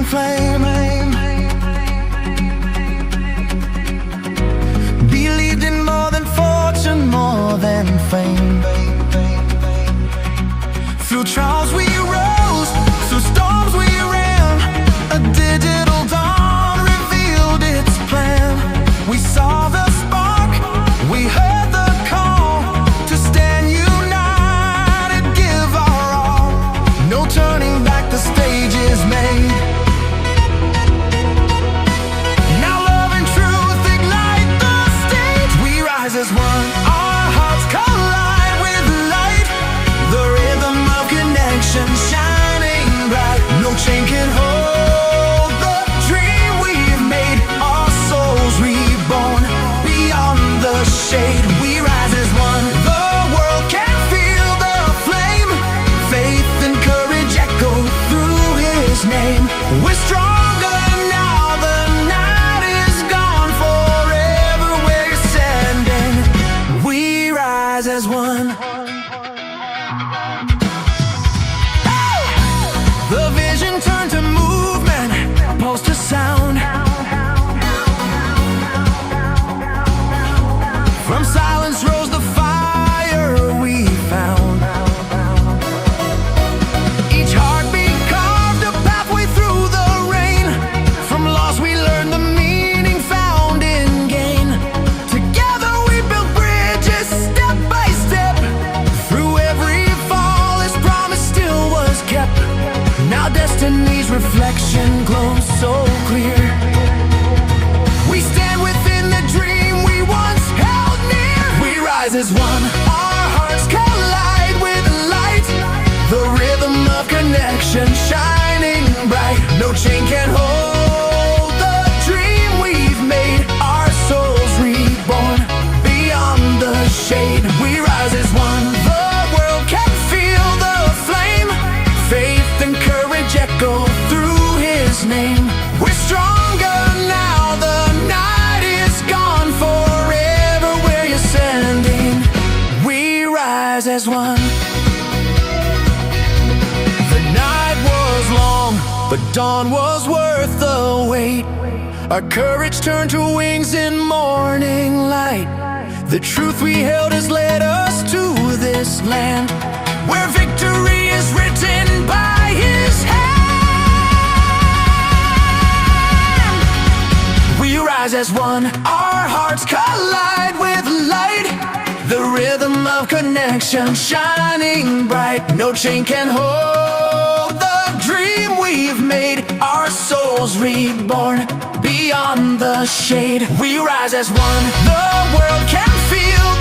flame. Believed in more than fortune, more than fame. Through trials we rose, through storms we ran. A digital dawn revealed its plan. We saw the spark, we heard the call to stand united, give our all. No turning back, the stage is made. Now love and truth ignite the stage. We rise as one, our hearts collide with light. The rhythm of connection shining bright. No chain can hold the dream we've made. Our souls reborn beyond the shade. We rise as one. The world can feel the flame. Faith and courage echo through his name. We're stronger now. The night is gone forever. We're standing. We rise as one. The vision turned to movement, pulse to sound. From silence rose the fire we found. Each heartbeat carved a pathway through the rain. From loss we learned the meaning found in gain. Together we built bridges step by step. Through every fall his promise still was kept. Now destiny's reflection glows so clear. We stand within the dream we once held near. We rise as one, our hearts collide with light. The rhythm of connection shining bright. No chain can hold the dream we've made. Our souls reborn beyond the shade. We rise as one, the world can feel the flame. Faith and courage echo through his name. We're stronger now, the night is gone forever. Where you're standing, we rise as one. The night was long, but dawn was worth the wait. Our courage turned to wings in morning light. The truth we held has led us to this land, where victory is written by his hand. We rise as one, our hearts collide with light. The rhythm of connection shining bright. No chain can hold the dream we've made. Our souls reborn beyond the shade. We rise as one, the world can feel